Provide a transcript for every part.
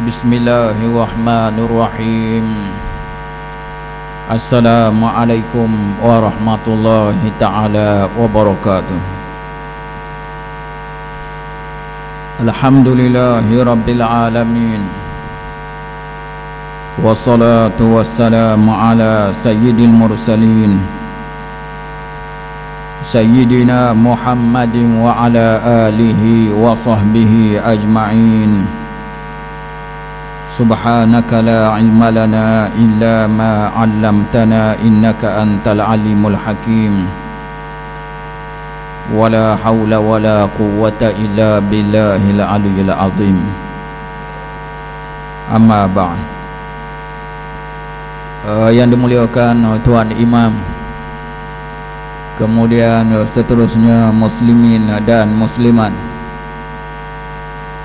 Bismillahirrahmanirrahim. Assalamualaikum warahmatullahi ta'ala wabarakatuh. Alhamdulillahi rabbil alamin. Wassalatu wassalamu ala sayyidil mursalin Sayyidina Muhammadin wa ala alihi wa sahbihi ajma'in. Subhanaka la ilma lana illa ma 'allamtana innaka antal alimul hakim. Wala haula wala quwwata illa billahil aliyyil azim. Amma ba'd. Yang dimuliakan Tuan Imam, kemudian seterusnya muslimin dan muslimat,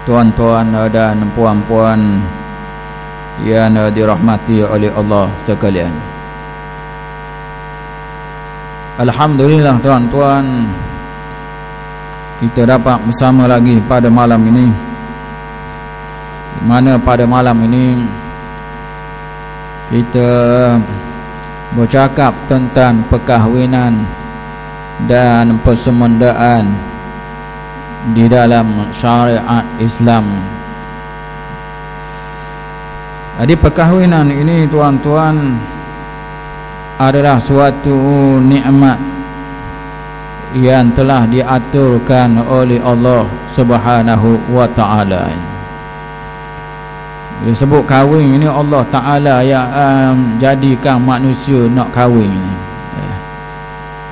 tuan-tuan dan puan-puan yang dirahmati oleh Allah sekalian. Alhamdulillah tuan-tuan, kita dapat bersama lagi pada malam ini, di mana pada malam ini kita bercakap tentang perkahwinan dan persemendaan di dalam syariat Islam. Jadi perkahwinan ini tuan-tuan adalah suatu nikmat yang telah diaturkan oleh Allah Subhanahu wa ta'ala. Bila sebut kahwin ini, Allah Ta'ala yang jadikan manusia nak kahwin ini.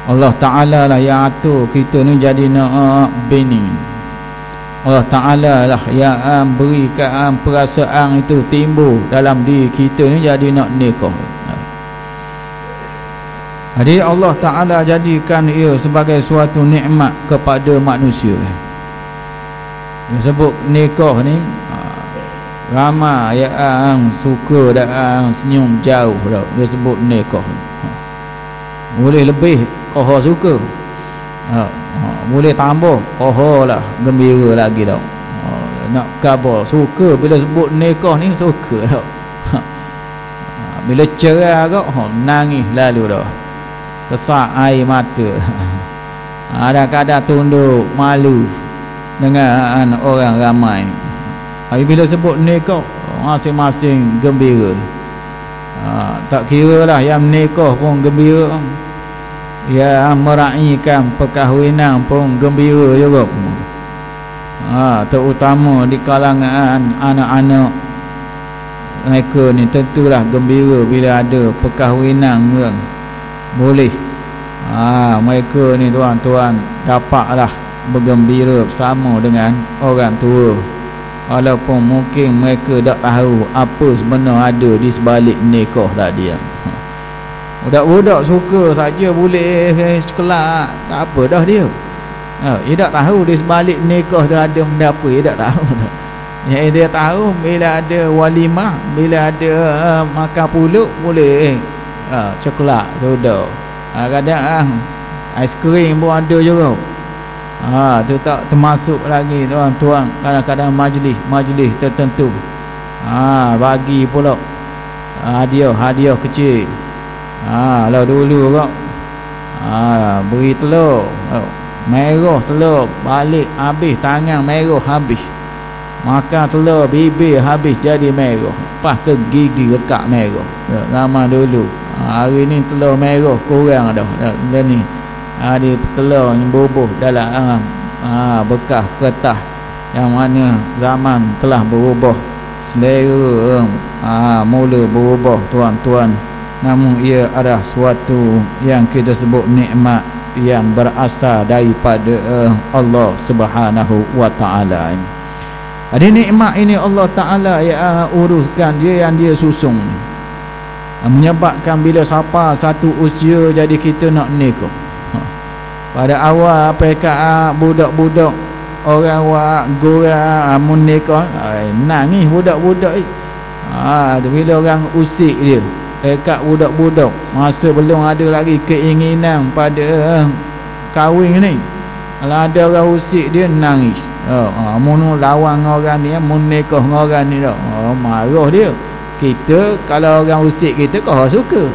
Allah Ta'ala lah yang atur kita ni jadi nak bini. Allah Ta'ala lah yang berikan perasaan itu timbul dalam diri kita ni jadi nak nikah. Jadi Allah Ta'ala jadikan ia sebagai suatu nikmat kepada manusia. Dia sebut nikah ni, ramai yang suka dan senyum jauh dah dia sebut nikah. Boleh lebih kau suka, boleh tambah kau lah gembira lagi tau. Nak khabar suka bila sebut nikah ni, suka tau. Bila cerai kau nangis lalu dah, kesak air mata. Kadang-kadang tunduk malu dengan orang ramai. Tapi bila sebut nikah, masing-masing gembira. Tak kira lah yang nikah pun gembira, yang meraihkan perkahwinan pun gembira juga. Terutama di kalangan anak-anak, mereka ni tentulah gembira bila ada perkahwinan yang boleh. Mereka ni tuan-tuan dapatlah bergembira bersama dengan orang tua, walaupun mungkin mereka tak tahu apa sebenar ada di sebalik nikah tadi. Budak-budak suka saja boleh sekelak, tak apa dah dia. Dia tak tahu di sebalik nikah tu ada benda apa, dia tak tahu. Yang dia tahu bila ada walimah, bila ada makan pulut, boleh coklat, soda. Kadang aiskrim pun ada juga. Tu tak termasuk lagi tuan-tuan, kadang-kadang majlis tertentu bagi pula hadiah kecil. Lah dulu kok beri telur merah, telur balik habis, tangan merah habis, makan telur bibir habis jadi merah, lepas ke gigi lekat merah. Zaman dulu. Hari ni telur merah kurang dah ni. Ada telur yang bubuh dalam bekas kertas, yang mana zaman telah berubah, selera mula berubah tuan-tuan. Namun ia adalah suatu yang kita sebut nikmat yang berasal daripada Allah Subhanahu wa ta'ala. Jadi nikmat ini Allah Ta'ala yang uruskan, dia yang dia susung, menyebabkan bila siapa satu usia jadi kita nak nikah. Pada awal PKA budak-budak orang wak gora mun nikah, nangis budak-budak. Bila orang usik dia dekat budak-budak, masa belum ada lagi keinginan pada kahwin ni, kalau ada orang usik dia nangis. Mun lawan orang ni, mun nikah dengan orang ni dah, marah dia. Kita kalau orang usik kita kau suka.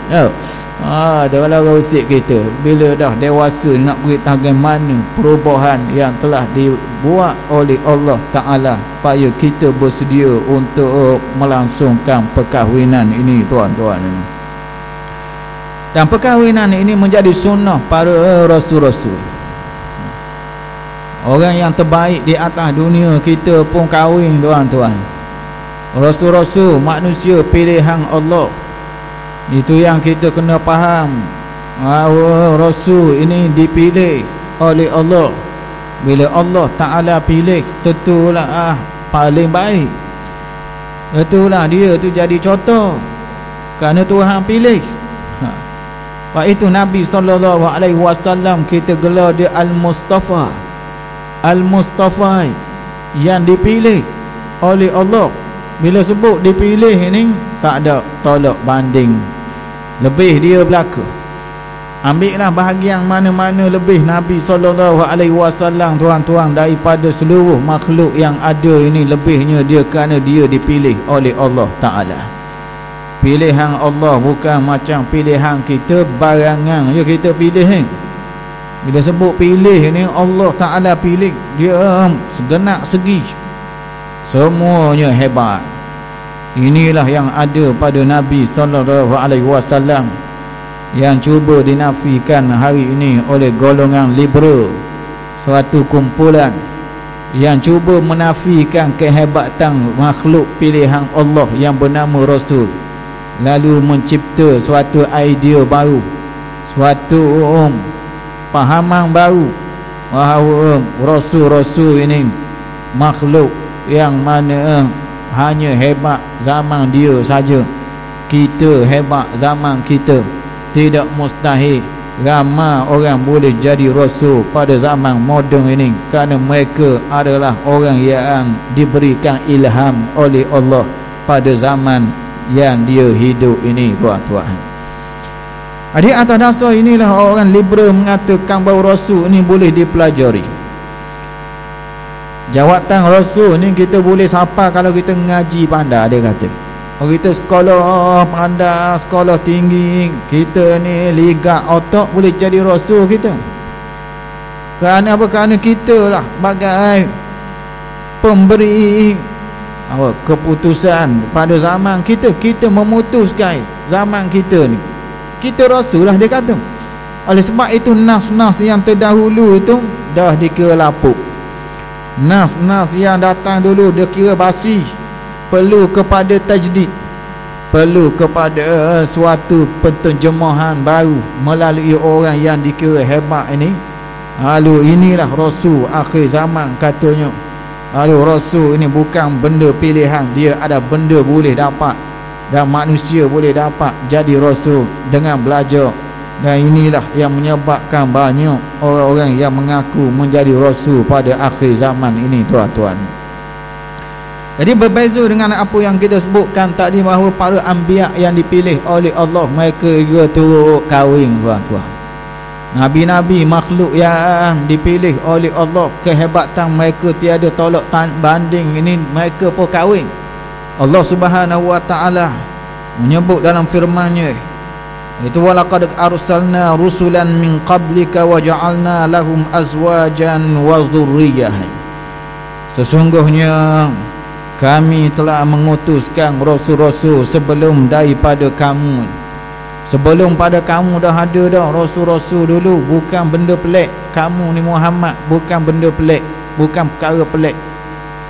Kalau orang usik kita bila dah dewasa nak beritahu bagaimana perubahan yang telah dibuat oleh Allah Ta'ala supaya kita bersedia untuk melangsungkan perkahwinan ini, tuan-tuan. Dan perkahwinan ini menjadi sunnah para rasul-rasul. Orang yang terbaik di atas dunia kita pun kahwin, tuan-tuan. Rasul-rasul manusia pilihan Allah. Itu yang kita kena faham. Rasul ini dipilih oleh Allah. Bila Allah Ta'ala pilih, tentulah paling baik. Itulah dia tu jadi contoh, kerana Tuhan pilih. Sebab itu Nabi SAW kita gelar dia Al-Mustafa. Al-Mustafa yang dipilih oleh Allah. Bila sebut dipilih ini, tak ada tolak banding. Lebih dia berlaku. Ambillah bahagian mana-mana lebih Nabi SAW, tuan-tuan, daripada seluruh makhluk yang ada ini. Lebihnya dia kerana dia dipilih oleh Allah Ta'ala. Pilihan Allah bukan macam pilihan kita barangan je kita pilih ni. Bila sebut pilih ni, Allah Ta'ala pilih. Dia segenap segi, semuanya hebat. Inilah yang ada pada Nabi SAW yang cuba dinafikan hari ini oleh golongan liberal, suatu kumpulan yang cuba menafikan kehebatan makhluk pilihan Allah yang bernama Rasul, lalu mencipta suatu idea baru, suatu pahaman baru bahawa Rasul-Rasul ini makhluk yang mana hanya hebat zaman dia saja. Kita hebat zaman kita. Tidak mustahil ramai orang boleh jadi Rasul pada zaman moden ini, kerana mereka adalah orang yang diberikan ilham oleh Allah pada zaman yang dia hidup ini, tuan-tuan. Di atas dasar inilah orang liberal mengatakan bahawa Rasul ini boleh dipelajari. Jawatan Rasul ni kita boleh sapa kalau kita ngaji pandai, dia kata. Kalau kita sekolah pandai, sekolah tinggi, kita ni ligat otak, boleh jadi Rasul kita. Kerana apa? Kerana kita lah bagai pemberi keputusan pada zaman kita. Kita memutuskan zaman kita ni. Kita Rasul lah, dia kata. Oleh sebab itu nas-nas yang terdahulu itu dah dikira lapuk. Nas-nas yang datang dulu dia kira basi, perlu kepada tajdid, perlu kepada suatu penterjemahan baru melalui orang yang dikira hebat ini. Lalu inilah Rasul akhir zaman katanya. Lalu Rasul ini bukan benda pilihan, dia ada benda boleh dapat, dan manusia boleh dapat jadi Rasul dengan belajar. Dan inilah yang menyebabkan banyak orang-orang yang mengaku menjadi Rasul pada akhir zaman ini, tuan-tuan. Jadi berbeza dengan apa yang kita sebutkan tadi, bahawa para anbiya yang dipilih oleh Allah, mereka juga turut kahwin, tuan-tuan. Nabi-nabi makhluk yang dipilih oleh Allah, kehebatan mereka tiada tolak banding ini, mereka pun kahwin. Allah Subhanahu wa Ta'ala menyebut dalam firman-Nya itu, walaqad arsalna rusulan min qablika wa ja'alna lahum azwajan wa dhurriyyah. Sesungguhnya kami telah mengutuskan rasul-rasul sebelum daripada kamu. Sebelum pada kamu dah ada dah rasul-rasul dulu. Bukan benda pelik. Kamu ni Muhammad bukan benda pelik, bukan perkara pelik.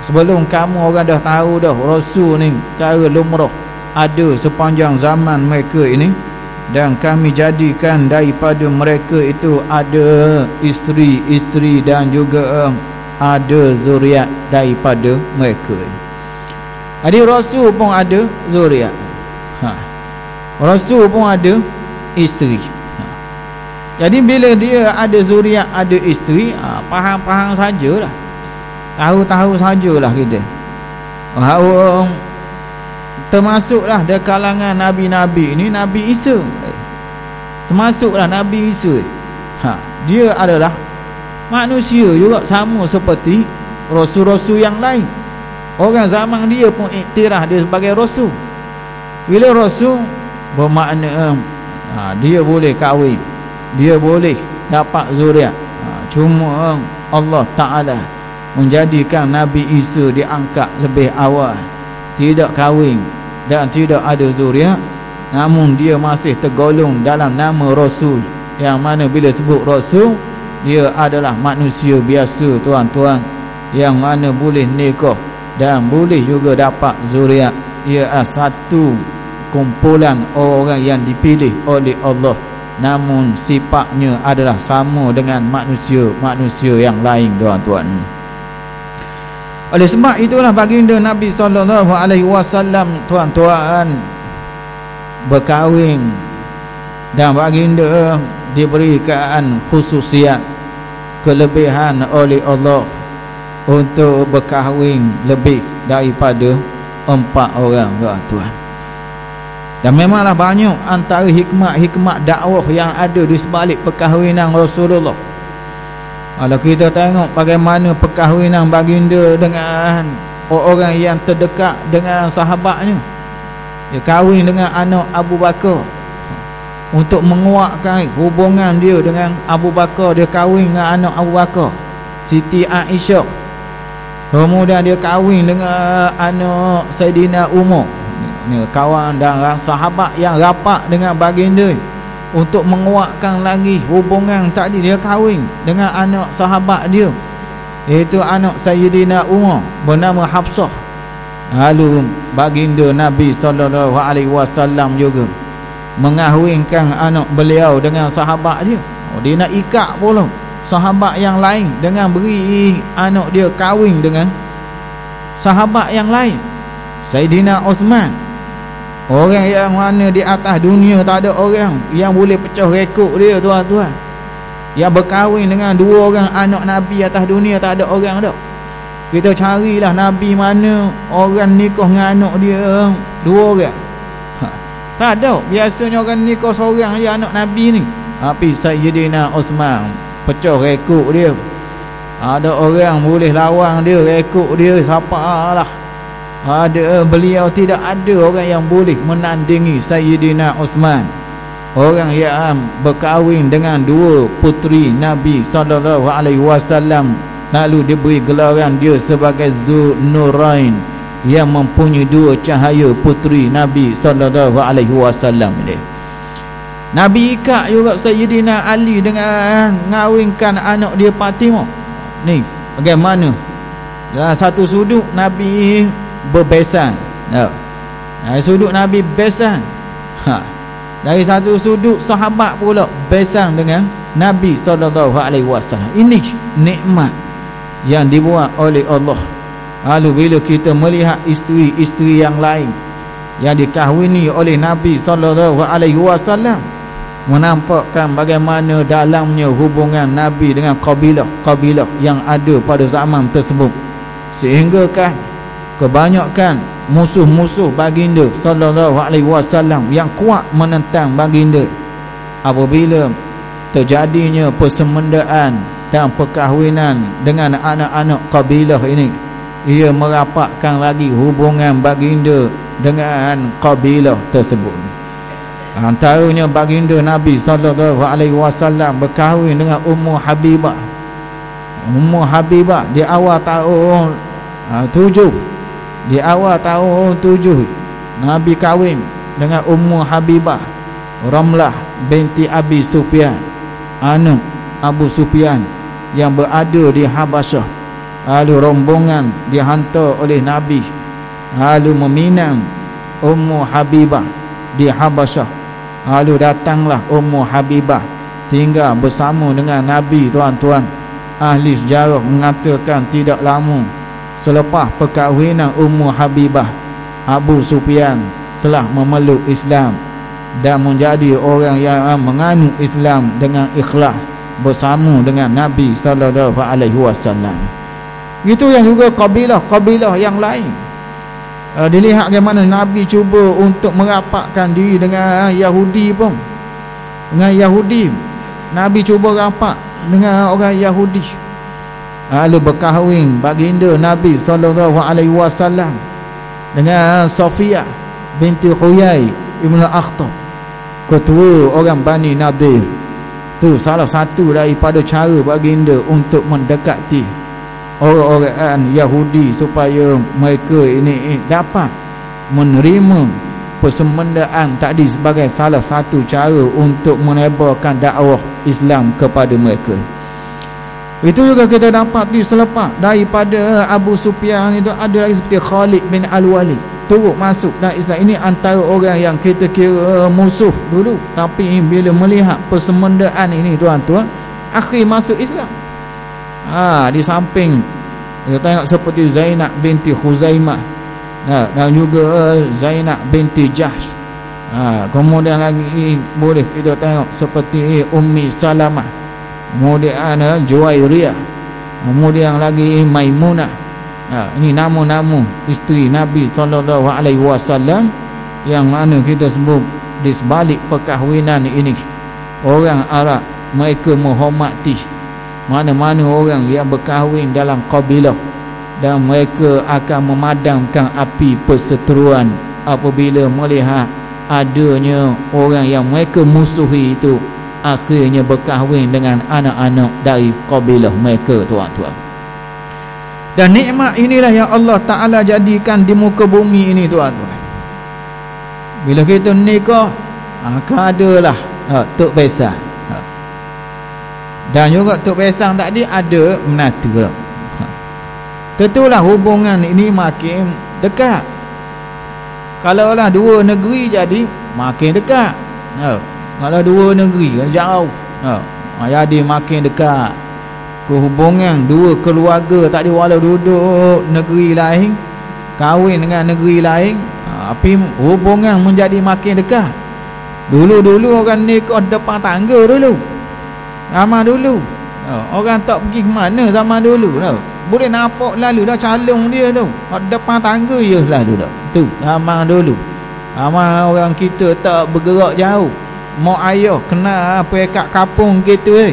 Sebelum kamu orang dah tahu dah rasul ni perkara lumrah, ada sepanjang zaman mereka ini. Dan kami jadikan daripada mereka itu ada isteri-isteri dan juga ada zuriat daripada mereka. Jadi Rasul pun ada zuriat, Rasul pun ada isteri. Jadi bila dia ada zuriat, ada isteri, faham-faham sajalah, tahu-tahu sajalah kita. Termasuklah dari kalangan Nabi-Nabi ini Nabi Isa. Termasuklah Nabi Isa. Dia adalah manusia juga, sama seperti Rasul-Rasul yang lain. Orang zaman dia pun iktiraf dia sebagai rasul. Bila rasul bermakna dia boleh kahwin, dia boleh dapat zuriat. Cuma Allah Ta'ala menjadikan Nabi Isa diangkat lebih awal, tidak kahwin dan tidak ada zuriat, namun dia masih tergolong dalam nama rasul, yang mana bila sebut rasul, dia adalah manusia biasa tuan-tuan, yang mana boleh nikah dan boleh juga dapat zuriat. Ia adalah satu kumpulan orang yang dipilih oleh Allah, namun sifatnya adalah sama dengan manusia yang lain tuan-tuan. Oleh sebab itulah baginda Nabi SAW tuan-tuan berkahwin, dan baginda diberikan khususiat kelebihan oleh Allah untuk berkahwin lebih daripada 4 orang tuan-tuan. Dan memanglah banyak antara hikmat-hikmat dakwah yang ada di sebalik perkahwinan Rasulullah. Kalau kita tengok bagaimana perkahwinan baginda dengan orang yang terdekat dengan sahabatnya, dia kahwin dengan anak Abu Bakar untuk menguatkan hubungan dia dengan Abu Bakar. Dia kahwin dengan anak Abu Bakar, Siti Aisyah. Kemudian dia kahwin dengan anak Saidina Umar. Ni kawan dan sahabat yang rapat dengan baginda. Untuk menguatkan lagi hubungan tadi, dia kahwin dengan anak sahabat dia, iaitu anak Sayyidina Umar bernama Hafsah. Lalu baginda Nabi SAW juga mengahwinkan anak beliau dengan sahabat dia. Dia nak ikat pula sahabat yang lain dengan beri anak dia kahwin dengan sahabat yang lain. Sayyidina Osman, orang yang mana di atas dunia tak ada orang yang boleh pecah rekod dia tuan-tuan, yang berkahwin dengan 2 orang anak Nabi atas dunia. Tak ada orang dah. Kita carilah Nabi mana orang nikah dengan anak dia 2 orang. Tak ada. Biasanya orang nikah seorang je anak Nabi ni. Tapi Sayyidina Osman pecah rekod dia. Ada orang boleh lawan dia, rekod dia siapa lah. Beliau tidak ada orang yang boleh menandingi Sayyidina Osman, orang yang berkahwin dengan 2 puteri Nabi SAW, lalu diberi gelaran dia sebagai Zunurain, yang mempunyai 2 cahaya puteri Nabi SAW ini. Nabi ikat juga Sayyidina Ali dengan ngawinkan anak dia Fatimah. Ni bagaimana dalam satu sudut Nabi berbesan. Dari sudut Nabi besan. Dari satu sudut sahabat pula besan dengan Nabi SAW. Ini nikmat yang dibuat oleh Allah. Lalu bila kita melihat isteri-isteri yang lain yang dikahwini oleh Nabi SAW, menampakkan bagaimana dalamnya hubungan Nabi dengan kabilah yang ada pada zaman tersebut, sehingga kan kebanyakan musuh-musuh baginda SAW yang kuat menentang baginda, apabila terjadinya persemendaan dan perkahwinan dengan anak-anak kabilah ini, ia merapatkan lagi hubungan baginda dengan kabilah tersebut. Antaranya baginda Nabi SAW berkahwin dengan Ummu Habibah. Ummu Habibah di awal tahun 7, di awal tahun 7 Nabi kahwin dengan Ummu Habibah Ramlah binti Abi Sufyan, anak Abu Sufyan yang berada di Habasyah. Lalu rombongan dihantar oleh Nabi, lalu meminang Ummu Habibah di Habasyah. Lalu datanglah Ummu Habibah tinggal bersama dengan Nabi tuan-tuan. Ahli sejarah mengatakan tidak lama selepas perkahwinan Ummu Habibah, Abu Sufyan telah memeluk Islam dan menjadi orang yang menganut Islam dengan ikhlas bersama dengan Nabi SAW. Itu yang juga kabilah-kabilah yang lain. Dilihat bagaimana Nabi cuba untuk merapatkan diri dengan Yahudi pun. Dengan Yahudi, Nabi cuba rapat dengan orang Yahudi. Lalu berkahwin baginda Nabi SAW dengan Sofia binti Huyai Ibn Akhtab, ketua orang Bani Nadir. Tu salah satu daripada cara baginda untuk mendekati orang-orang Yahudi supaya mereka ini dapat menerima persemendaan tadi sebagai salah satu cara untuk menebarkan dakwah Islam kepada mereka. Itu juga kita dapat selepas daripada Abu Sufyan itu ada lagi seperti Khalid bin Al-Walid turut masuk dalam Islam. Ini antara orang yang kita kira musuh dulu, tapi bila melihat persemendaan ini tuan-tuan, akhir masuk Islam. Di samping kita tengok seperti Zainab binti Khuzaimah, dan juga Zainab binti Jahsh. Kemudian lagi boleh kita tengok seperti Ummi Salamah, kemudian Juwairiyah, kemudian lagi Maimunah. Ini nama-nama isteri Nabi SAW yang mana kita sebut di sebalik perkahwinan ini, orang Arab mereka menghormati mana-mana orang yang berkahwin dalam kabilah, dan mereka akan memadamkan api perseteruan apabila melihat adanya orang yang mereka musuhi itu akhirnya berkahwin dengan anak-anak dari kabilah mereka, tuan-tuan. Dan nikmat inilah yang Allah Ta'ala jadikan di muka bumi ini, tuan-tuan. Bila kita nikah, akan adalah Tok Besar, dan juga Tok Besar tadi ada menatu. Tentulah hubungan ini makin dekat. Kalau lah dua negeri jadi makin dekat. Kalau dua negeri jauh, jadi makin dekat. Hubungan dua keluarga tadi walau duduk negeri lain, kahwin dengan negeri lain, tapi hubungan menjadi makin dekat. Dulu-dulu orang nikah depan tangga dulu, zaman dulu. Orang tak pergi ke mana zaman dulu, boleh nampak lalu dah calung dia tu depan tangga je lalu dah. Tu zaman dulu. Zaman orang kita tak bergerak jauh, mak ayah kena pekat kampung gitu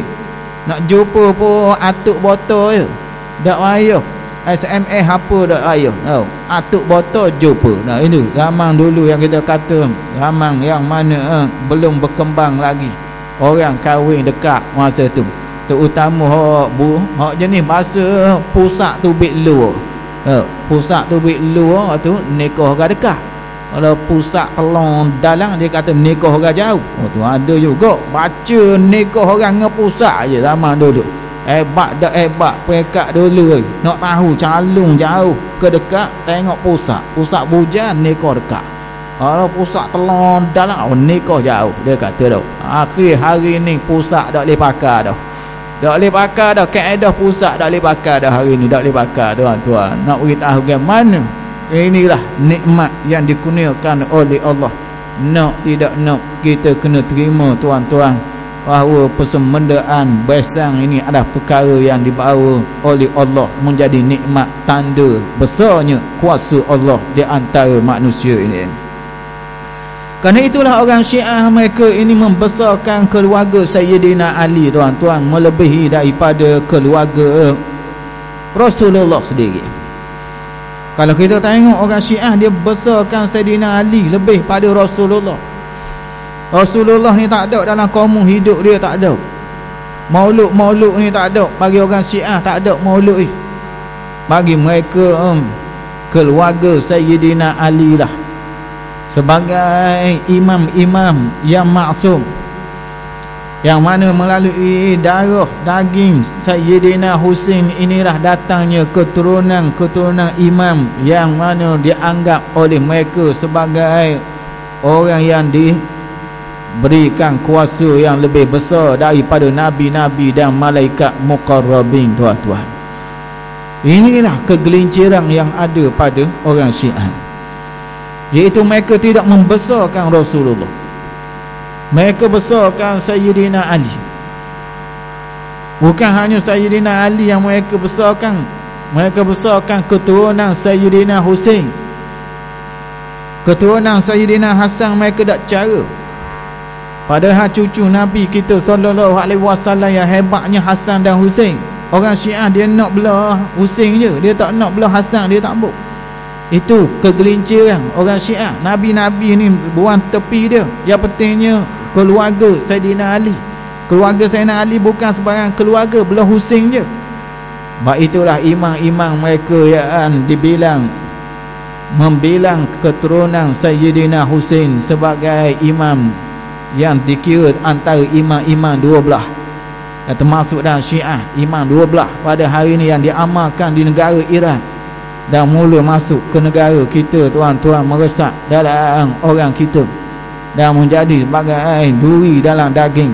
nak jumpa pun atuk botol je, dak ayah SMS apa dak ayah, atuk botol jumpa. Ini zaman dulu yang kita kata zaman yang mana belum berkembang lagi orang kahwin dekat masa tu, terutama hak jenis bahasa pusat tu bit luar. Pusat tu bit luar tu nikah agak dekat. Kalau pusat kelong dalang dia kata nikah orang jauh. Tu ada juga baca nikah orang dengan pusat je zaman dulu. Hebat dak hebat pekat dulu. Nak tahu calung jauh ke dekat tengok pusat. Pusat bujan nikah dekat. Kalau pusat telon dalang nikah jauh dia kata dah. Akhir hari ni pusat dak boleh pakai dah. Tak boleh pakai dah, kaedah pusat tak boleh pakai dah hari ni, tak boleh pakai tuan-tuan. Nak beritahu bagaimana inilah nikmat yang dikurniakan oleh Allah. Nak tidak nak kita kena terima tuan-tuan bahawa persemendaan bersang ini adalah perkara yang dibawa oleh Allah menjadi nikmat, tanda besarnya kuasa Allah di antara manusia ini. Kerana itulah orang Syiah mereka ini membesarkan keluarga Sayyidina Ali, tuan-tuan, melebihi daripada keluarga Rasulullah sendiri. Kalau kita tengok orang Syiah, dia besarkan Sayyidina Ali lebih pada Rasulullah. Rasulullah ni tak ada dalam kaum hidup dia, tak ada. Maulud ni tak ada. Bagi orang Syiah tak ada maulud ni. Bagi mereka keluarga Sayyidina Ali lah sebagai imam-imam yang maksum, yang mana melalui darah daging Sayyidina Husain inilah datangnya keturunan imam yang mana dianggap oleh mereka sebagai orang yang diberikan kuasa yang lebih besar daripada nabi-nabi dan malaikat muqarrabin, tuan-tuan. Inilah kegelinciran yang ada pada orang Syiah, iaitu mereka tidak membesarkan Rasulullah. Mereka besarkan Sayyidina Ali. Bukan hanya Sayyidina Ali yang mereka besarkan, mereka besarkan keturunan Sayyidina Husain, keturunan Sayyidina Hasan mereka tak cara. Padahal cucu Nabi kita SAW yang hebatnya Hasan dan Husain, Orang Syiah dia nak belah Husain je, dia tak nak belah Hasan, dia tak ambil. Itu kegelinciran orang Syiah. Nabi-nabi ni buang tepi dia. Yang pentingnya keluarga Saidina Ali. Keluarga Saidina Ali bukan sebarang keluarga, belah Husain je. Sebab itulah imam-imam mereka yang dibilang membilang keturunan Sayyidina Husain sebagai imam yang dikira antara imam-imam dua belah, yang termasuk dalam Syiah imam dua belah pada hari ini yang diamalkan di negara Iran dan mula masuk ke negara kita. Tuan-tuan, meresap dalam orang kita dan menjadi sebagai duri dalam daging,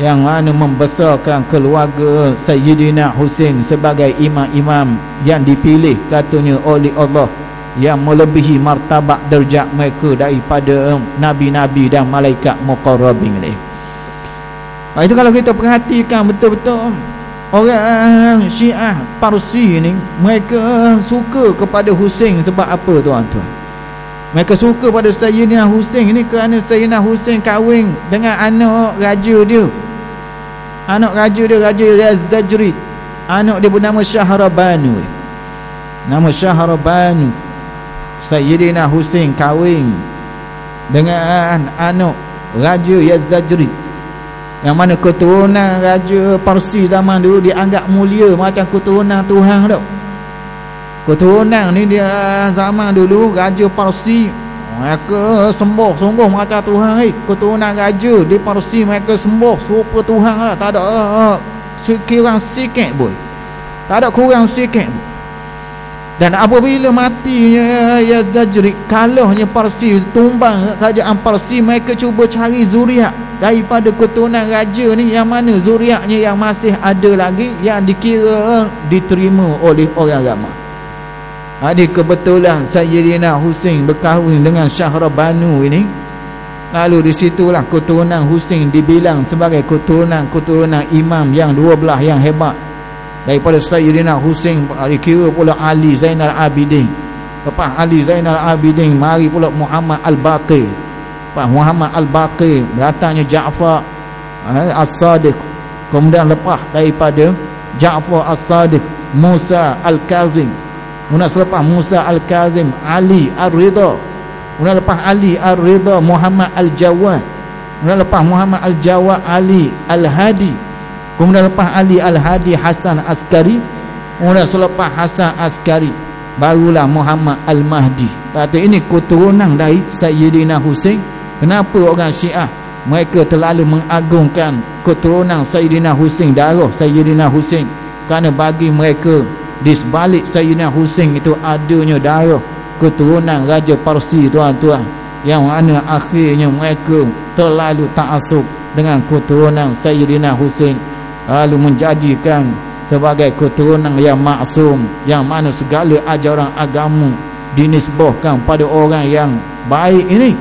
yang mana membesarkan keluarga Sayyidina Husain sebagai imam-imam yang dipilih katanya oleh Allah, yang melebihi martabat darjat mereka daripada nabi-nabi dan malaikat muqarrabin ni. Itu kalau kita perhatikan betul-betul, orang Syiah Parsi ni mereka suka kepada Husain sebab apa tuan-tuan? Mereka suka pada Sayyidina Husain ni kerana Sayyidina Husain kahwin dengan anak raja dia. Anak raja dia, Raja Yazdajrid. Anak dia bernama Shahrabanu. Nama Shahrabanu. Sayyidina Husain kahwin dengan anak Raja Yazdajrid, yang mana keturunan Raja Parsi zaman dulu dianggap mulia macam keturunan Tuhan tau. Keturunan ni dia zaman dulu Raja Parsi mereka sungguh macam Tuhan. Keturunan Raja di Parsi mereka sembah serupa Tuhan lah. Tak ada kurang sikit pun, tak ada kurang sikit pun. Dan apabila matinya Yazdajrid, kalahnya Parsi, tumbang kerajaan Parsi, mereka cuba cari zuriat daripada keturunan raja ni, yang mana zuriatnya yang masih ada lagi yang dikira diterima oleh orang ramai. Ada kebetulan Sayyidina Husain berkahwin dengan Shahrabanu ini. Lalu di situlah keturunan Husain dibilang sebagai keturunan imam yang dua belah yang hebat. Daripada Sayyidina Husain dikira pula Ali Zainal Abidin. Lepas Ali Zainal Abidin mari pula Muhammad Al-Baqir. Lepas Muhammad Al-Baqir datangnya Ja'far As-Sadiq. Kemudian lepas daripada Ja'far As-Sadiq Musa Al-Kazim. Kemudian selepas Musa Al-Kazim Ali Ar-Ridha. Kemudian lepas Ali Ar-Ridha Muhammad Al-Jawad. Kemudian lepas Muhammad Al-Jawad Ali Al-Hadi. Kemudian lepas Ali Al-Hadi Hasan Askari. Kemudian selepas Hasan Askari barulah Muhammad Al-Mahdi. Kata ini keturunan dari Sayyidina Husain. Kenapa orang Syiah mereka terlalu mengagungkan keturunan Sayyidina Husain, darah Sayyidina Husain? Kerana bagi mereka di sebalik Sayyidina Husain itu adanya darah keturunan Raja Parsi tuan-tuan, yang mana akhirnya mereka terlalu ta'assub dengan keturunan Sayyidina Husain, lalu menjadikan sebagai keturunan yang maksum, yang mana segala ajaran agama dinisbahkan pada orang yang baik ini,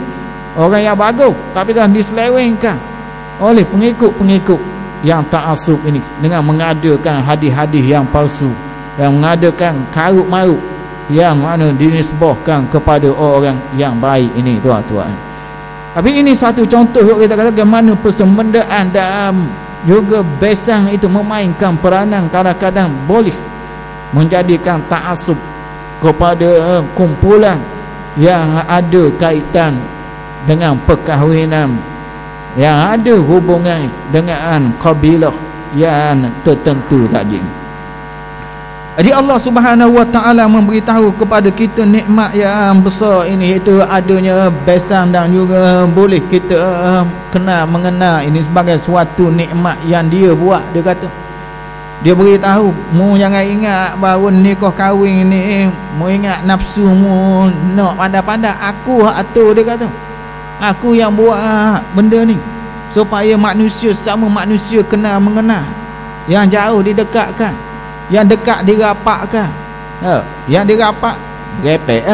orang yang bagus, tapi dah diselewengkan oleh pengikut-pengikut yang ta'assub ini dengan mengadakan hadis-hadis yang palsu, yang mengadakan karut-marut yang mana dinisbahkan kepada orang yang baik ini tuan-tuan. Tapi ini satu contoh kita kata bagaimana persembendaan dan juga besang itu memainkan peranan, kadang-kadang boleh menjadikan ta'assub kepada kumpulan yang ada kaitan dengan perkahwinan, yang ada hubungan dengan kabilah yang tertentu tadi. Jadi Allah Subhanahu Wa Taala memberitahu kepada kita nikmat yang besar ini, iaitu adanya besan, dan juga boleh kita mengenal ini sebagai suatu nikmat yang dia buat. Dia kata, dia beritahu, mu jangan ingat bahawa nikah kahwin ni mu ingat nafsu mu nak pandai-pandai. Aku hak atur, dia kata. Aku yang buat benda ni supaya manusia sama manusia kena mengenal, yang jauh didekatkan, yang dekat dirapatkan. Yang dirapat berepek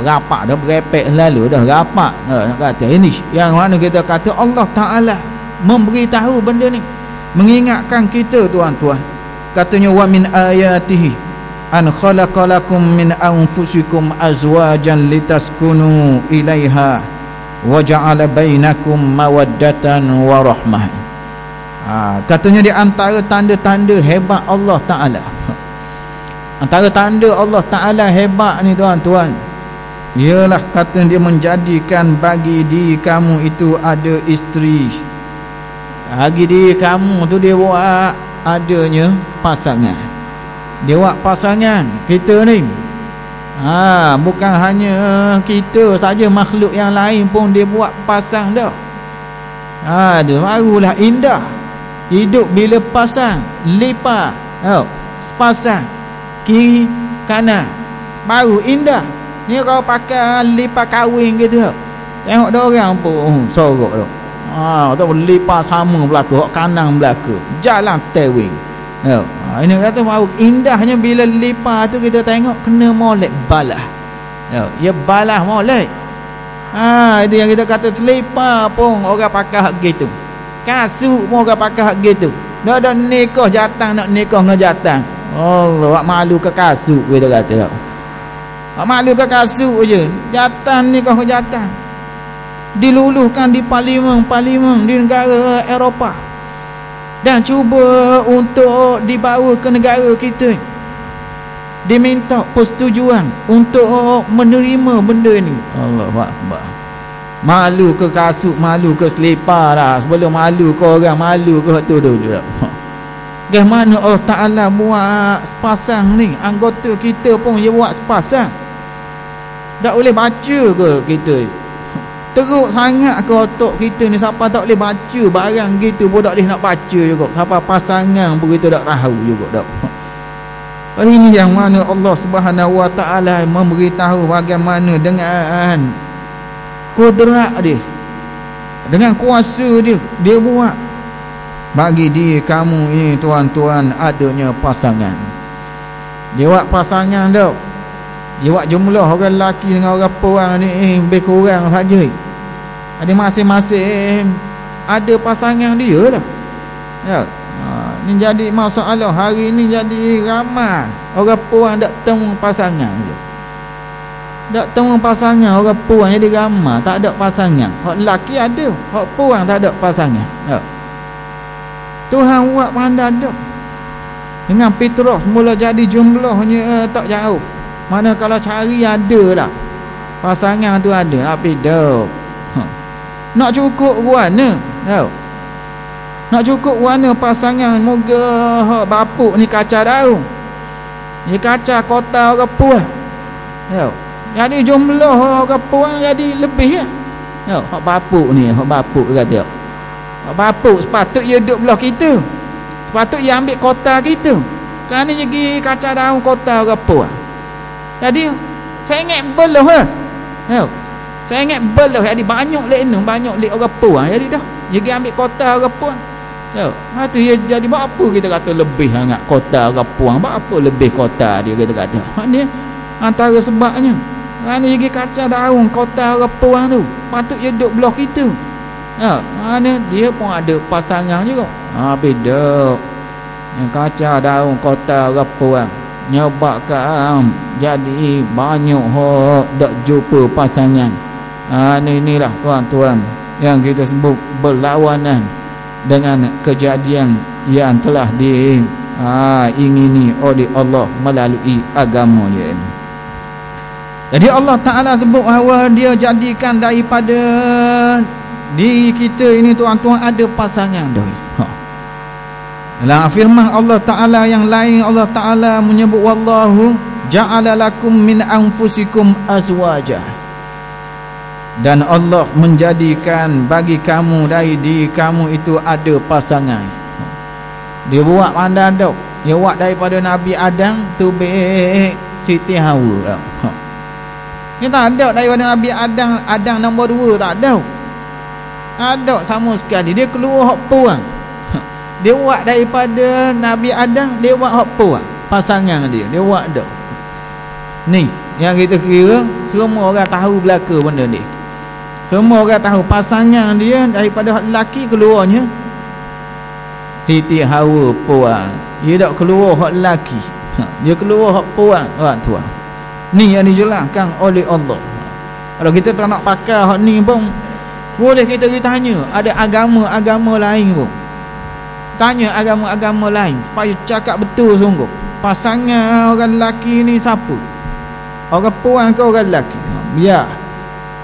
rapat dah, berepek lalu dah rapat. Nak kata ini yang mana kita kata Allah Ta'ala memberitahu benda ni, mengingatkan kita tuan-tuan. Katanya wa min ayatihi an khalaqalakum min anfusikum azwajan litaskunu ilaiha wa ja'ala bainakum mawaddatan wa rahmah. Katanya di antara tanda-tanda hebat Allah Ta'ala, antara tanda Allah Ta'ala hebat ni tuan-tuan, ialah kata dia menjadikan bagi diri kamu itu ada isteri. Bagi diri kamu tu dia buat adanya pasangan. Dia buat pasangan kita ni. Bukan hanya kita saja, makhluk yang lain pun dia buat pasang dah. Dia barulah indah. Hidup bila pasang, lipat, sepasang kiri kanan, baru indah. Ni kalau pakai lipat kahwin gitu, tengok dah orang pun sorok dah. Tak boleh lipat sama belaka, kanan belaka, jalan tewing. Ini kata baru indahnya bila lipat tu kita tengok kena molek balah. Ya balah molek. Itu yang kita kata selipar pun orang pakai hak gitu. Kasut pun orang pakai hak gitu. Dah ada nikah jatang, nak nikah dengan jatang. Allah, wak malu ke kasut kita kata. Wak malu ke kasut je. Jatang nikah ke jatang. Diluluhkan di parlimen di negara Eropah, dan cuba untuk dibawa ke negara kita, diminta persetujuan untuk menerima benda ni. Allahu Akbar. Malu ke kasut, malu ke selipar lah. Sebelum malu ke orang, malu ke tu dulu. Bagaimana Allah Ta'ala buat sepasang ni? Anggota kita pun dia buat sepasang. Tak boleh baca ke kita? Teruk sangat ke otak kita ni, siapa tak boleh baca barang gitu pun tak boleh nak baca juga. Siapa pasangan pun kita tak tahu juga tak. Ini yang mana Allah Subhanahu Wa Ta'ala memberitahu bagaimana dengan kudrat dia, dengan kuasa dia, dia buat bagi diri kamu ini tuan-tuan adanya pasangan. Dia buat pasangan dah. Dia buat jumlah orang lelaki dengan orang perempuan ni lebih kurang saja. Ada masing-masing ada pasangan dia lah. Ni jadi masalah hari ni, jadi ramai orang perempuan tak temu pasangan dia. Tak temu pasangan orang perempuan jadi ramai tak ada pasangan. Hak lelaki ada, hak perempuan tak ada pasangan. Tuhan buat pandai dah. Dengan fitrah mula jadi jumlahnya tak jauh. Mana kalau cari ada lah pasangan tu ada, tapi dah nak cukup warna, nak cukup warna pasangan. Moga hak bapuk ni kaca daun, ni kaca kota orang puan. Jadi jumlah orang puan jadi lebih ya. Hak bapuk ni, hak bapuk kata. Hak bapuk sepatut dia duduk belah kita, sepatut dia ambil kota kita. Kerana jadi kaca daun kota orang puan. Jadi saya ingat belah lah. Saya ingat belah. Jadi banyak lek ni, banyak lek orang puan. Jadi dah jadi ambil kota orang puan. Tu dia jadi buat apa kita kata lebih sangat kota orang puan. Buat apa lebih kota dia kita kata. Ni antara sebabnya. Kerana jadi kaca daun kota orang puan tu, patut dia duduk belah kita. Mana dia pun ada pasangan juga. Beda. Yang kaca daun kota orang puan nyebabkan jadi banyak hok tak jumpa pasangan. Inilah tuan-tuan yang kita sebut berlawanan dengan kejadian yang telah diingini oleh Allah melalui agamanya. Jadi Allah Ta'ala sebut bahawa dia jadikan daripada diri kita ini tuan-tuan ada pasangan dah. Dalam firman Allah Ta'ala yang lain, Allah Ta'ala menyebut wallahu ja'ala lakum min anfusikum azwaja, dan Allah menjadikan bagi kamu dari diri kamu itu ada pasangan. Dia buat pandai dak. Dia buat daripada Nabi Adam tu Siti Hawa. Dia tak ada daripada Nabi Adam nombor 2 tak ada. Ada sama sekali. Dia keluar hak puang. Dia buat daripada Nabi Adam, dia buat hak puang. Pasangan dia buat dak. Ni yang kita kira semua orang tahu belaka benda ni. Semua orang tahu pasangan dia daripada hak lelaki keluarnya Siti Hawa puang. Dia tak keluar hak lelaki. Dia keluar hak puang orang tua. Ni yang dijelaskan oleh Allah. Kalau kita tak nak pakai hak ni pun boleh kita tanya, ada agama-agama lain pun tanya agama-agama lain supaya cakap betul sungguh. Pasangan orang lelaki ni siapa? Orang perempuan ke orang lelaki? Biar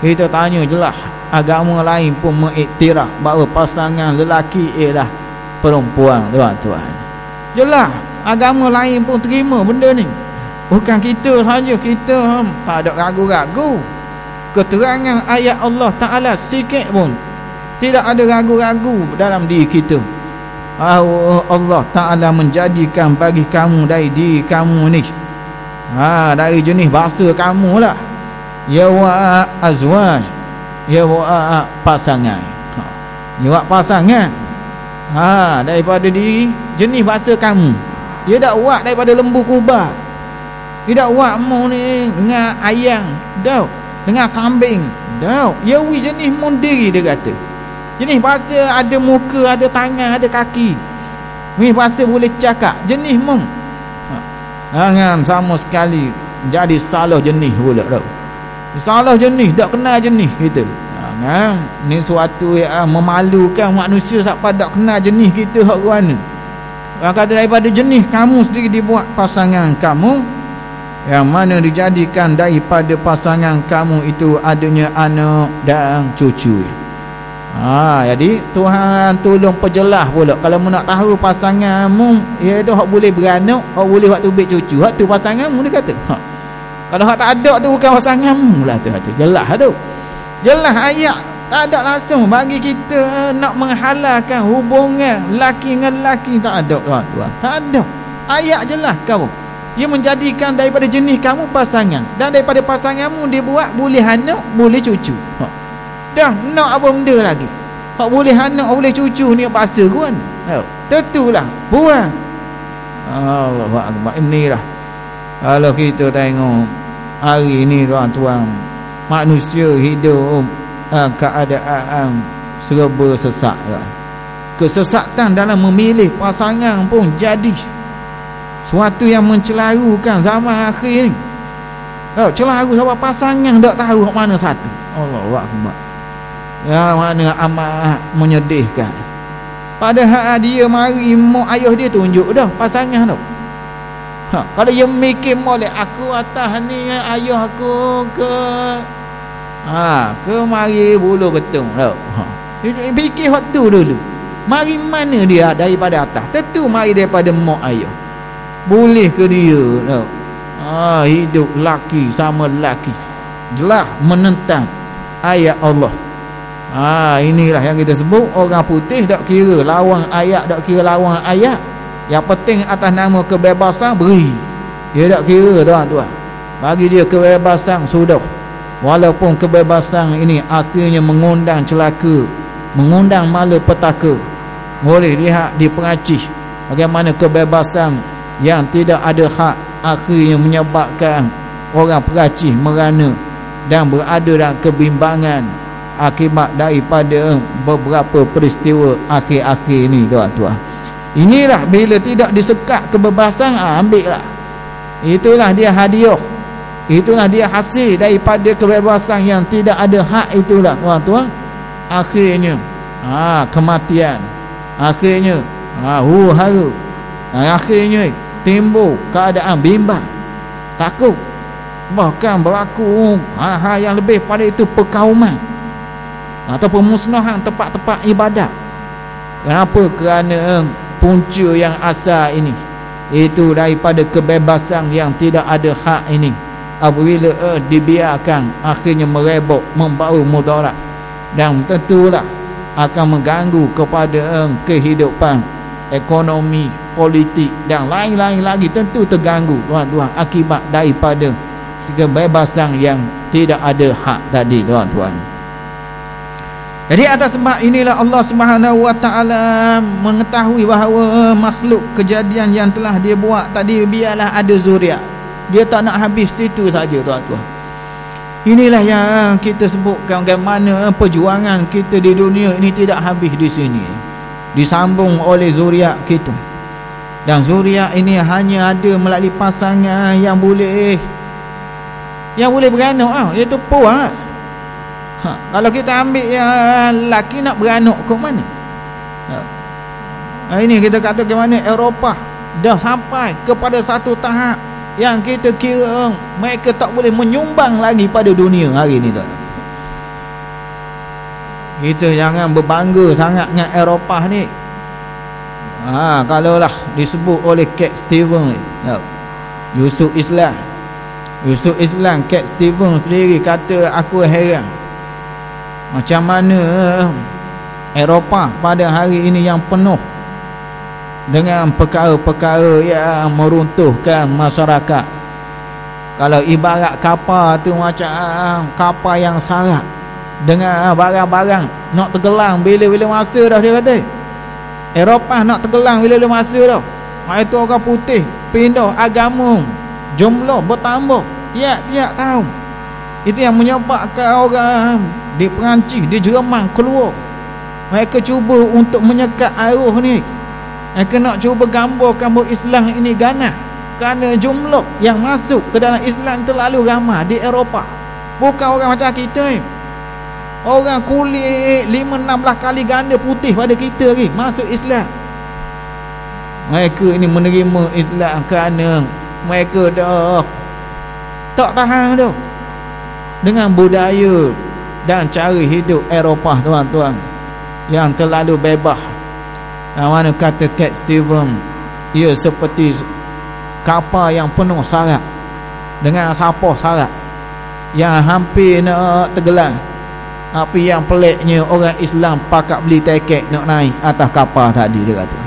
kita tanya jelas. Agama lain pun mengiktiraf bahawa pasangan lelaki ialah perempuan, tuan-tuan. Jelas agama lain pun terima benda ni. Bukan kita saja, kita tak ada ragu-ragu. Keterangan ayat Allah Ta'ala sikit pun tidak ada ragu-ragu dalam diri kita. Allah Ta'ala menjadikan bagi kamu dari diri kamu ni, dari jenis bangsa kamu lah, ya wa azwaj, ya wa pasangan, ya wa pasangan, daripada diri jenis bangsa kamu. Dia tak buat daripada lembu kubah. Dia tak buat mu ni dengan ayam, dah, dengan kambing, dah. Ya wi jenis mundiri dia kata. Jenis bahasa ada muka, ada tangan, ada kaki. Jenis bahasa boleh cakap. Jenis mum. Jangan sama sekali jadi salah jenis pula tau. Salah jenis, tak kenal jenis kita. Jangan. Ni suatu yang memalukan manusia sampai tak kenal jenis kita hak mana. Orang kata daripada jenis kamu sendiri dibuat pasangan kamu, yang mana dijadikan daripada pasangan kamu itu adanya anak dan cucu. Jadi Tuhan tolong perjelas pula. Kalau mu nak tahu pasanganmu, iaitu hak boleh beranak, hak boleh hak tubik cucu, hak tu pasanganmu dia kata. Kalau hak tak ada tu bukan pasanganmu lah tu. Jelas tu. Jelas ayat tak ada langsung bagi kita nak menghalalkan hubungan laki dengan laki. Tak ada, tuan-tuan. Tak ada. Ayat jelas kau. Ia menjadikan daripada jenis kamu pasangan, dan daripada pasanganmu dia buat boleh anak, boleh cucu. Dah nak apa benda lagi? Hak boleh anak, boleh cucu ni bahasa kan? Tentulah buang. Allahu akbar. Inilah kalau kita tengok hari ni, tuan-tuan, manusia hidup keadaan serba sesat. Kesesatan dalam memilih pasangan pun jadi suatu yang mencelarukan zaman akhir ni. Celaru sebab pasangan tak tahu mana satu. Allahu akbar. Ya, mana amat menyedihkan. Padahal dia mari mak ayah dia tunjuk dah pasangan tu. Kalau dia mikir molek aku atas ni ayah aku ke mari bulu betung tau. Dia fikir waktu dulu. Mari mana dia daripada atas? Tentu mari daripada mak ayah. Boleh ke dia tau? Hidup laki sama laki. Jelas menentang ayat Allah. Inilah yang kita sebut orang putih tak kira lawan ayat, tak kira lawan ayat. Yang penting atas nama kebebasan beri. Dia tak kira, tuan-tuan. Bagi dia kebebasan sudah. Walaupun kebebasan ini akhirnya mengundang celaka, mengundang malapetaka. Boleh lihat di Perancis bagaimana kebebasan yang tidak ada hak akhirnya menyebabkan orang Perancis merana dan berada dalam kebimbangan akibat daripada beberapa peristiwa akhir-akhir ini, tuan-tuan. Inilah bila tidak disekat kebebasan, ambillah. Itulah dia hadiah. Itulah dia hasil daripada kebebasan yang tidak ada hak itulah, tuan-tuan. Akhirnya kematian. Akhirnya huru-hara. Akhirnya timbul keadaan bimbang, takut, bahkan berlaku hal yang lebih pada itu, perkauman atau pemusnahan tempat-tempat ibadat. Kenapa? Kerana punca yang asal ini itu daripada kebebasan yang tidak ada hak ini. Apabila dibiarkan, akhirnya merebak, membawa mudarat, dan tentulah akan mengganggu kepada kehidupan ekonomi, politik dan lain-lain lagi. Tentu terganggu, tuan-tuan, akibat daripada kebebasan yang tidak ada hak tadi, tuan-tuan. Jadi atas sebab inilah Allah Subhanahu wa taala mengetahui bahawa makhluk kejadian yang telah dia buat tadi, biarlah ada zuriat. Dia tak nak habis situ saja, tuan-tuan. Inilah yang kita sebutkan bagaimana perjuangan kita di dunia ini tidak habis di sini, disambung oleh zuriat kita. Dan zuriat ini hanya ada melalui pasangan yang boleh beranak, iaitu puan. Kalau kita ambil yang lelaki nak beranak ke mana? Ini kita kata ke mana Eropah dah sampai kepada satu tahap yang kita kira mereka tak boleh menyumbang lagi pada dunia hari ni tak. Kita jangan berbangga sangat dengan Eropah ni. Kalaulah disebut oleh Cat Stevens, Yusuf Islam Cat Stevens sendiri kata, aku heran macam mana Eropah pada hari ini yang penuh dengan perkara-perkara yang meruntuhkan masyarakat. Kalau ibarat kapal tu macam kapal yang sarat dengan barang-barang nak tenggelam bila-bila masa dah, dia kata Eropah nak tenggelam bila-bila masa dah. Itu orang putih pindah agama, jumlah bertambah tiap-tiap tahun. Itu yang menyebabkan orang di Perancis, di Jerman keluar. Mereka cuba untuk menyekat arus ni. Mereka nak cuba gambarkan bahawa Islam ini ganas kerana jumlah yang masuk ke dalam Islam terlalu ramai di Eropah. Bukan orang macam kita ni. Orang kulit 5-16 kali ganda putih pada kita ni masuk Islam. Mereka ini menerima Islam kerana mereka dah tak tahan dah dengan budaya dan cara hidup Eropah, tuan-tuan, yang terlalu bebas. Yang mana kata Cat Stevens, ia seperti kapal yang penuh sarat dengan sapah sarat yang hampir nak tenggelam. Tapi yang peliknya orang Islam pakat beli tiket nak naik atas kapal tadi, dia kata.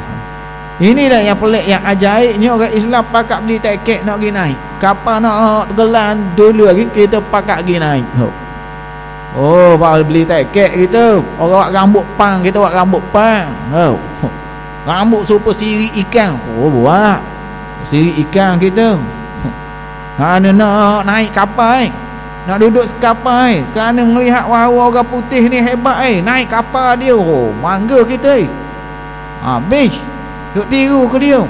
Inilah yang pelik, yang ajaibnya, orang Islam pakat beli tiket nak pergi naik kapal nak tenggelam. Dulu lagi kita pakat pergi naik. Baru beli tiket kita. Orang buat rambut pang, kita buat rambut pang. Rambut super siri ikan. Buat siri ikan kita. Kerana nak naik kapal, nak duduk sekapal, kerana melihat bahawa orang putih ni hebat, naik kapal dia, bangga kita. Habis duk tiru ke dia.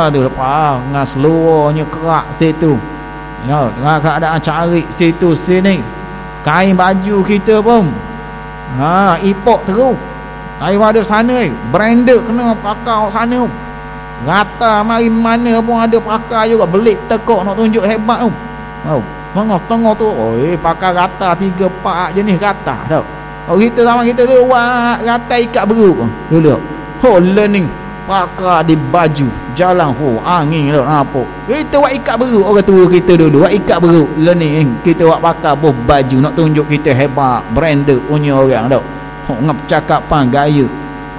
Tu lepas dengan seluarnya kerak situ. Dengan keadaan cari situ sini. Kain baju kita pun ipok terus daripada sana, branded kena pakai sana. Rata mari mana pun ada pakai juga, belik tekuk nak tunjuk hebat tu. Tengah-tengah tu pakai rata 3-4 jenis rata tau. Kita sama kita dulu buat rata ikat beruk dulu. Learning pakai di baju jalan angin tu apa. Kita buat ikat beruk, orang tua kita dulu buat ikat beruk learning. Kita buat pakai baju nak tunjuk kita hebat, branded punya orang tau. Ngap cakapan gaya.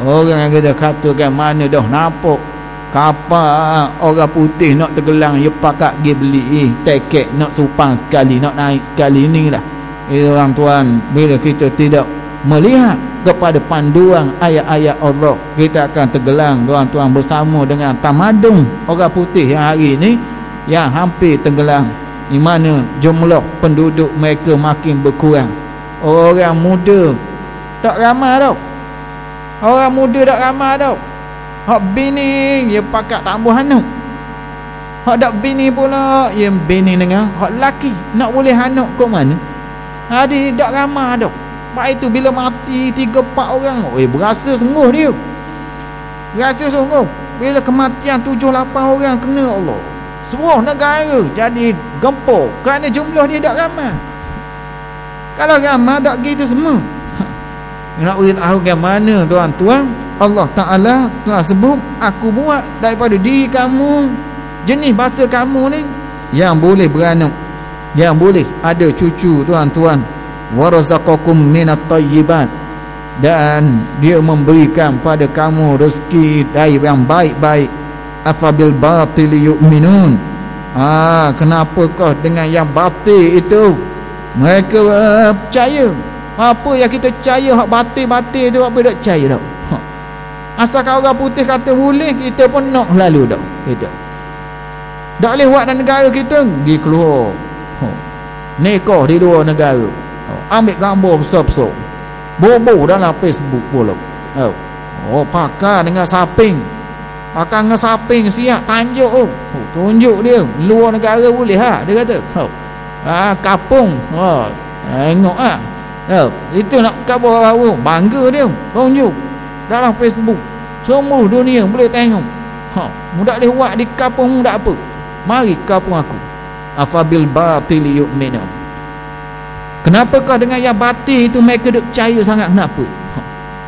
Orang kita katakan mana dah nampak kapal orang putih nak tenggelam, dia pakat pergi beli tiket nak supang sekali, nak naik sekali. Inilah orang tuan, bila kita tidak melihat kepada panduan ayat-ayat Allah, kita akan tenggelam, tuan-tuan, bersama dengan tamadun orang putih yang hari ini yang hampir tenggelam, di mana jumlah penduduk mereka makin berkurang. Orang muda tak ramai tau. Orang muda tak ramai tau. Hak bini dia pakat tambah anak. Hak dak bini pula dia bini dengan hak lelaki nak boleh anak ke mana. Jadi dak ramai dak. Sebab itu bila mati 3-4 orang, berasa sungguh dia. Berasa sungguh. Bila kematian 7-8 orang kena, Allah, sebuah negara jadi gempur kerana jumlah dia dak ramai. Kalau ramai dak gitu semua. Nak beritahu ke mana, tuan-tuan, Allah Ta'ala telah sebut, aku buat daripada diri kamu, jenis bahasa kamu ni, yang boleh beranak, yang boleh ada cucu, tuan-tuan. Warazaqakum minat tayyibat, dan dia memberikan pada kamu rezeki dari yang baik-baik. Afabil batil yu'minun, kenapakah dengan yang batil itu mereka percaya? Apa yang kita percaya hak batil-batil tu, apa tak percaya tak? Asalkan orang putih kata boleh, kita pun nak lalu tak? Kita tak boleh buat dalam negara kita, pergi keluar nikah di luar negara, ambil gambar besar-besar, bobo dalam Facebook pula. Pakai dengan saping, pakai dengan saping siap tanjuk, tunjuk dia luar negara boleh dia kata. Kapung tengok itu nak kabar baru, bangga dia tunjuk dalam Facebook. Semua dunia boleh tengok. Mudak boleh buat di kampung mudak apa. Mari kampung aku. Afabil batil yu'minun. Kenapakah dengan yang batil itu mereka duk percaya sangat? Kenapa?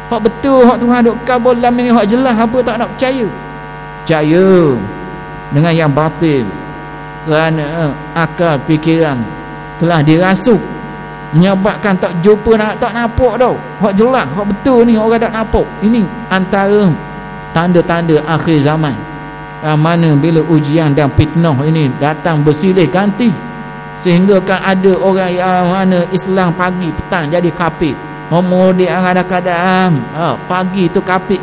Hak betul, hak Tuhan duk kabul dalam ini, hak jelas, apa tak nak percaya? Percaya dengan yang batil kerana akal fikiran telah dirasuk, menyebabkan tak jumpa, tak nampak tau. Hak jelas, hak betul ni orang tak nampak. Ini antara tanda-tanda akhir zaman, yang mana bila ujian dan fitnah ini datang bersilih ganti, sehingga kan ada orang yang mana Islam pagi petang jadi kafir. Kemudian kadang-kadang pagi tu kafir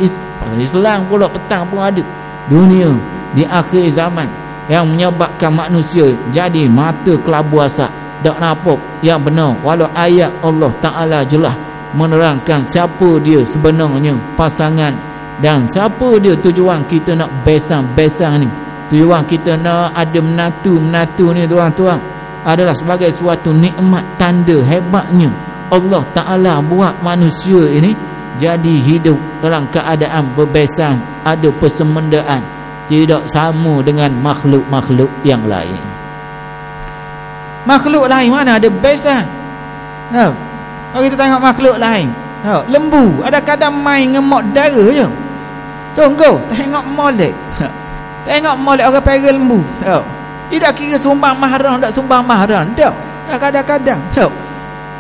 Islam pula petang pun ada. Dunia di akhir zaman yang menyebabkan manusia jadi mata kelabu asap, tak nampak yang benar, walau ayat Allah Ta'ala jelas menerangkan siapa dia sebenarnya pasangan dan siapa dia tujuan kita nak besang-besang ni. Tujuan kita nak ada menatu ni tuan-tuan adalah sebagai suatu nikmat, tanda hebatnya Allah Ta'ala buat manusia ini jadi hidup dalam keadaan berbesang, ada persemendaan, tidak sama dengan makhluk-makhluk yang lain. Makhluk lain mana ada besang? Kalau kita tengok makhluk lain, lembu ada kadang main ngemok dara je. Tunggu, tengok molek. Tengok molek orang pergi lembu. Tidak kira sumbang mahram, tak sumbang mahram. Tak. Kadang-kadang.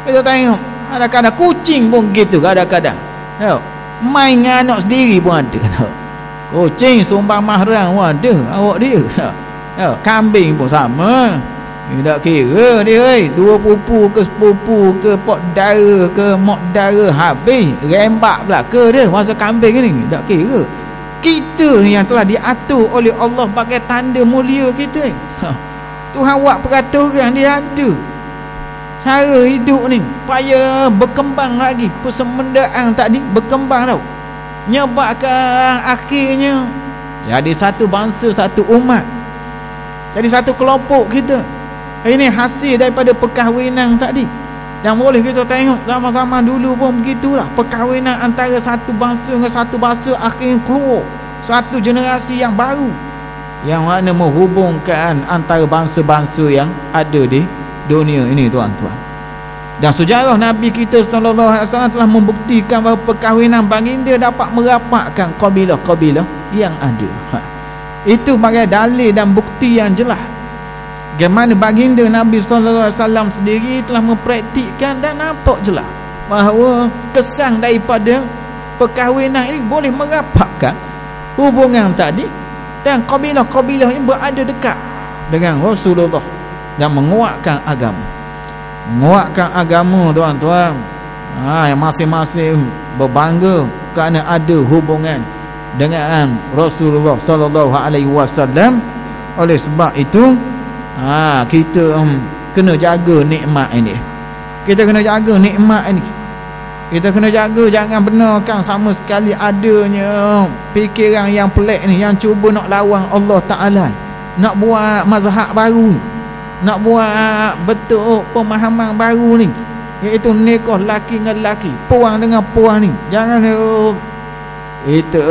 Kita tengok, kadang-kadang kucing pun gitu kadang-kadang. Main dengan anak sendiri pun ada. Kucing sumbang mahram pun ada. Awak dia. Kambing pun sama. Tak kira dia. Dua pupu ke sepupu ke pot dara ke mok dara habis. Rembak pula ke dia masa kambing ni. Tak kira. Kita ni yang telah diatur oleh Allah bagai tanda mulia kita. Tuhan buat peraturan dia ada. Cara hidup ni supaya berkembang lagi. Persemendaan tadi berkembang tau. Menyebabkan akhirnya jadi satu bangsa, satu umat. Jadi satu kelompok kita. Ini hasil daripada perkahwinan tadi. Dan boleh kita tengok zaman-zaman dulu pun begitulah. Perkahwinan antara satu bangsa dengan satu bangsa akhirnya keluar satu generasi yang baru, yang mana menghubungkan antara bangsa-bangsa yang ada di dunia ini tuan-tuan. Dan sejarah Nabi kita SAW telah membuktikan bahawa perkahwinan baginda dapat merapatkan kabilah-kabilah yang ada. Itu sebagai dalil dan bukti yang jelas bagaimana baginda Nabi SAW sendiri telah mempraktikkan dan nampak jelas bahawa kesan daripada perkahwinan ini boleh merapatkan hubungan tadi, dan kabilah-kabilah ini berada dekat dengan Rasulullah dan menguatkan agama. Menguatkan agama tuan-tuan, yang masing-masing berbangga kerana ada hubungan dengan Rasulullah SAW. Oleh sebab itu kita kena jaga nikmat ini. Kita kena jaga nikmat ini. Kita kena jaga, jangan benarkan sama sekali adanya fikiran yang pelik ni, yang cuba nak lawan Allah Ta'ala, nak buat mazhab baru, nak buat betul pemahaman baru ni, iaitu nikah laki dengan laki, puang dengan puang ni. Jangan itu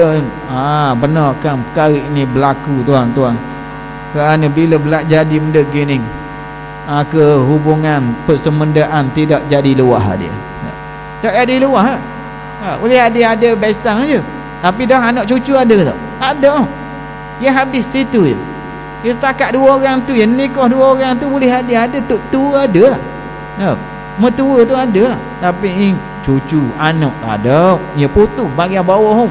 benarkan perkara ini berlaku tuan-tuan. Kerana bila jadi benda gini, hubungan persemendaan tidak jadi luah dia. Tak ada luah. Boleh ada besang je, tapi dah anak cucu ada tak? Ada. Dia habis situ je. Dia setakat dua orang tu, yang nikah dua orang tu boleh ada tua ada lah. Mertua tu ada lah, tapi cucu anak ada. Dia putus bahagian bawah,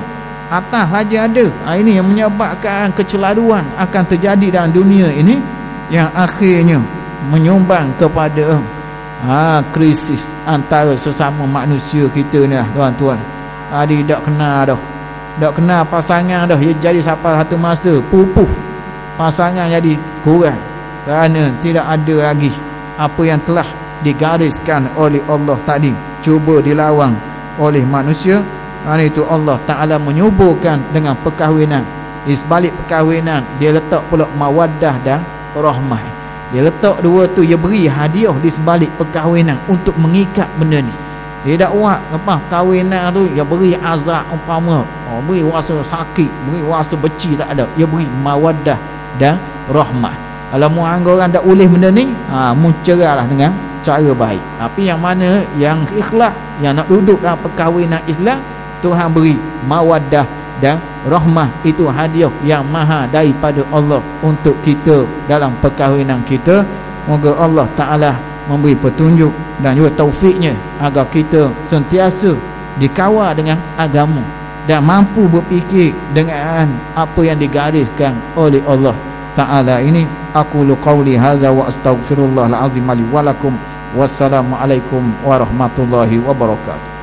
atas saja ada. Ini yang menyebabkan kecelaruan akan terjadi dalam dunia ini, yang akhirnya menyumbang kepada krisis antara sesama manusia kita ni lah tuan-tuan. Dia tak kenal dah, tak kenal pasangan dah. Dia jadi sampai satu masa pupuh, pasangan jadi kurang kerana tidak ada lagi apa yang telah digariskan oleh Allah tadi, cuba dilawan oleh manusia. Itu Allah Ta'ala menyuburkan dengan perkahwinan. Di sebalik perkahwinan dia letak pula mawaddah dan rahmah. Dia letak dua tu, dia beri hadiah di sebalik perkahwinan untuk mengikat benda ni. Dia dakwah lepas kahwinan tu dia beri azab umpama, beri rasa sakit, beri rasa benci tak ada. Dia beri mawaddah dan rahmah. Kalau mu orang tak boleh benda ni, mu cerahlah dengan cara baik. Tapi yang mana yang ikhlas, yang nak duduk dalam perkahwinan Islam, Tuhan beri mawaddah dan rahmah. Itu hadiah yang maha daripada Allah untuk kita dalam perkahwinan kita. Moga Allah Ta'ala memberi petunjuk dan juga taufiknya agar kita sentiasa dikawal dengan agama dan mampu berfikir dengan apa yang digariskan oleh Allah Ta'ala ini. Aqulu qawli hadza wa astaghfirullahal azim li wa lakum. Wassalamualaikum warahmatullahi wabarakatuh.